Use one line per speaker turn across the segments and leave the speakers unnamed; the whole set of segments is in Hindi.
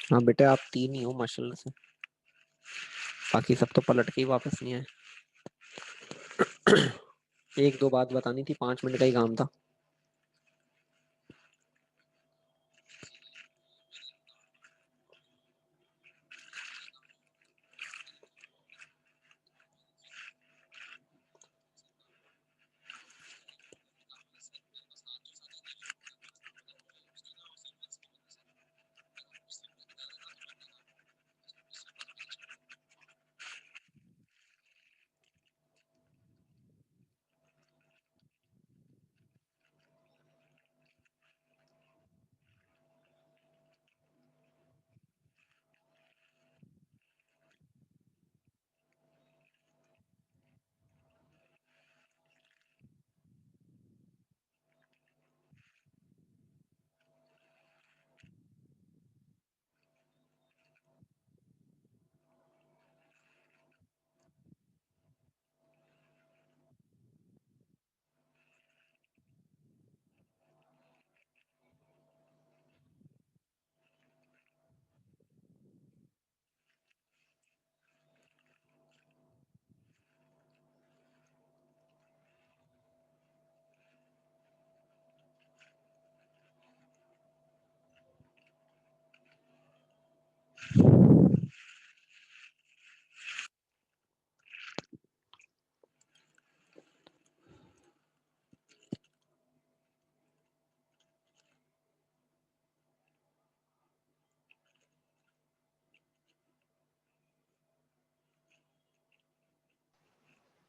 हाँ बेटे, आप तीन ही हो माशाल्लाह से। बाकी सब तो पलट के ही वापस नहीं आए। एक दो बात बतानी थी, 5 मिनट का ही काम था।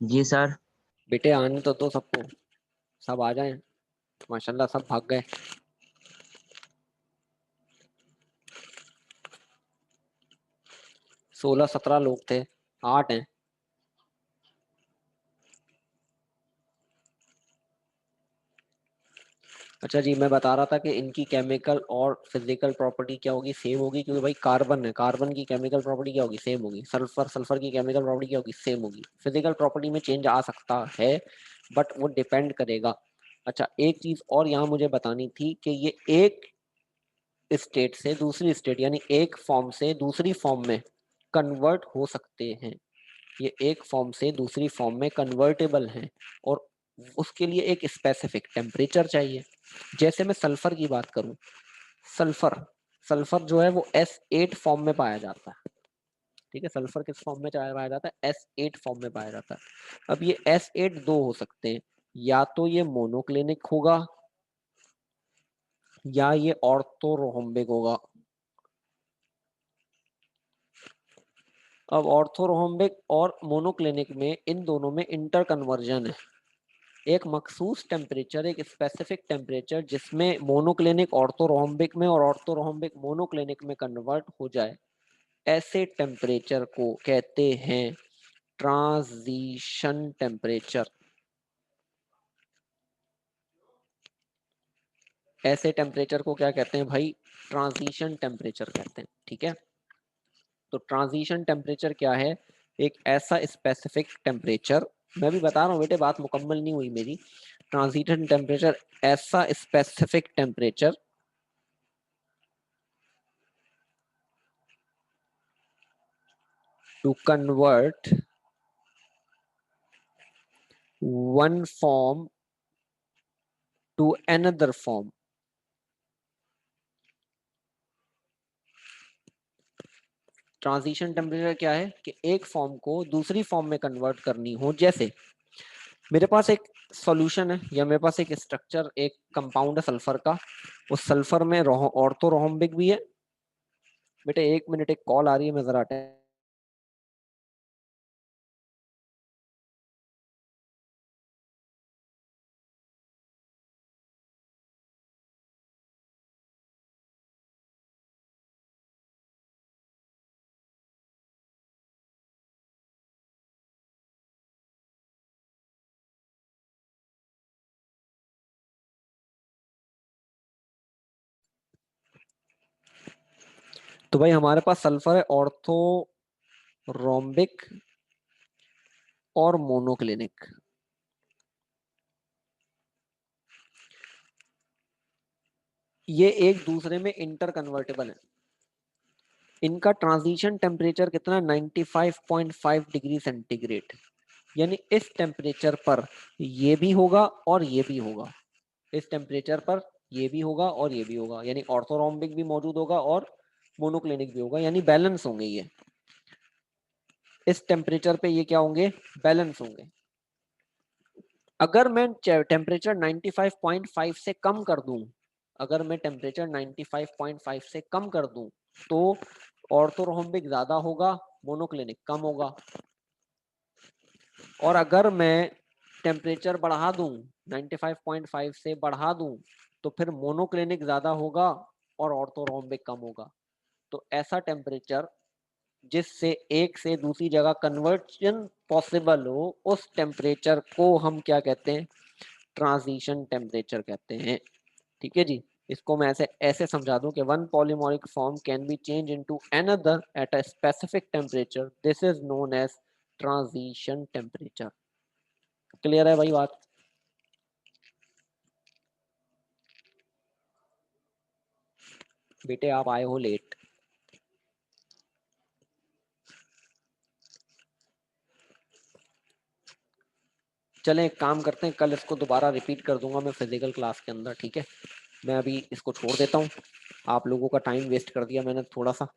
जी सर।
बेटे आने तो दो सबको, सब आ जाएं। माशाल्लाह सब भाग गए। 16-17 लोग थे, 8 हैं। अच्छा जी, मैं बता रहा था कि इनकी केमिकल और फिजिकल प्रॉपर्टी क्या होगी, सेम होगी, क्योंकि भाई कार्बन है, कार्बन की केमिकल प्रॉपर्टी क्या होगी, सेम होगी। सल्फर, सल्फर की केमिकल प्रॉपर्टी क्या होगी, सेम होगी। फिजिकल प्रॉपर्टी में चेंज आ सकता है, बट वो डिपेंड करेगा। अच्छा, एक चीज और यहाँ मुझे बतानी थी कि ये एक स्टेट से दूसरी स्टेट, यानी एक फॉर्म से दूसरी फॉर्म में कन्वर्ट हो सकते हैं। ये एक फॉर्म से दूसरी फॉर्म में कन्वर्टेबल हैं, और उसके लिए एक स्पेसिफिक टेम्परेचर चाहिए। जैसे मैं सल्फर की बात करूं, सल्फर सल्फर जो है वो S8 फॉर्म में पाया जाता है। ठीक है, सल्फर किस फॉर्म में पाया जाता है, S8 फॉर्म में पाया जाता है। अब ये S8 दो हो सकते हैं, या तो ये मोनोक्लिनिक होगा, या ये ऑर्थोरोम्बिक होगा। अब ऑर्थोरोम्बिक और मोनोक्लिनिक में, इन दोनों में इंटर कन्वर्जन है। एक मखसूस टेम्परेचर, एक स्पेसिफिक टेम्परेचर जिसमें मोनोक्लिनिक ऑर्थोरोम्बिक में और ऑर्थोरोम्बिक मोनोक्लिनिक में कन्वर्ट हो जाए, ऐसे टेम्परेचर को कहते हैं ट्रांजिशन टेम्परेचर। ऐसे टेम्परेचर को क्या कहते हैं भाई, ट्रांजिशन टेम्परेचर कहते हैं। ठीक है, तो ट्रांजिशन टेम्परेचर क्या है, एक ऐसा स्पेसिफिक टेम्परेचर, मैं भी बता रहा हूँ बेटे, बात मुकम्मल नहीं हुई मेरी। ट्रांजिशन टेम्परेचर ऐसा specific temperature to convert one form to another form। Transition temperature क्या है कि एक फॉर्म को दूसरी फॉर्म में कन्वर्ट करनी हो। जैसे मेरे पास एक सॉल्यूशन है, या मेरे पास एक स्ट्रक्चर, एक कंपाउंड है सल्फर का। उस सल्फर में ऑर्थोरोम्बिक भी है। बेटे 1 मिनट, एक कॉल आ रही है, मैं जरा अटेंड। तो भाई हमारे पास सल्फर है ऑर्थोरोम्बिक और मोनोक्लिनिक। ये एक दूसरे में इंटर कन्वर्टेबल है। इनका ट्रांजिशन टेम्परेचर कितना, 95.5 डिग्री सेंटीग्रेड। यानी इस टेम्परेचर पर ये भी होगा और ये भी होगा, इस टेम्परेचर पर ये भी होगा और ये भी होगा, यानी ऑर्थोरोम्बिक भी मौजूद होगा और मोनोक्लिनिक भी होगा, यानी बैलेंस होंगे ये। इस टेम्परेचर पे ये क्या होंगे, बैलेंस होंगे। अगर मैं टेम्परेचर 95.5 से कम कर दूं, अगर मैं टेम्परेचर 95.5 से कम कर दूं तो ऑर्थोरोम्बिक ज्यादा होगा, मोनोक्लिनिक कम होगा। और अगर मैं टेम्परेचर बढ़ा दूं, 95.5 से बढ़ा दूं, तो फिर मोनोक्लिनिक ज्यादा होगा और ऑर्थोरोम्बिक कम होगा। तो ऐसा टेम्परेचर जिससे एक से दूसरी जगह कन्वर्जन पॉसिबल हो, उस टेम्परेचर को हम क्या कहते हैं, ट्रांजिशन टेम्परेचर कहते हैं। ठीक है जी। इसको मैं ऐसे ऐसे समझा दूं कि one polymorphic form can be change into another at a specific temperature, this is known as transition temperature. Clear है भाई बात? बेटे आप आए हो लेट। चलें एक काम करते हैं, कल इसको दोबारा रिपीट कर दूंगा मैं फिजिकल क्लास के अंदर, ठीक है। मैं अभी इसको छोड़ देता हूँ, आप लोगों का टाइम वेस्ट कर दिया मैंने थोड़ा सा,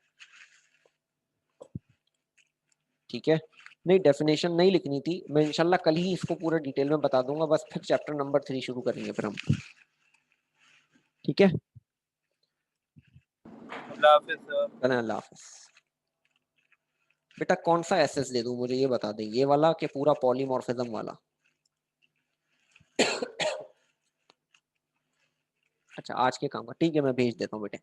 ठीक है। नहीं डेफिनेशन नहीं लिखनी थी, मैं इंशाल्लाह कल ही इसको पूरा डिटेल में बता दूंगा, बस फिर चैप्टर नंबर 3 शुरू करेंगे फिर हम, ठीक है।
अल्लाह हाफिज सर।
चलें अल्लाह हाफिज। बेटा कौन सा एसएस दे दूं मुझे ये बता दें, ये वाला कि पूरा पॉलीमॉर्फिज्म वाला? अच्छा आज के काम का, ठीक है मैं भेज देता हूँ बेटे।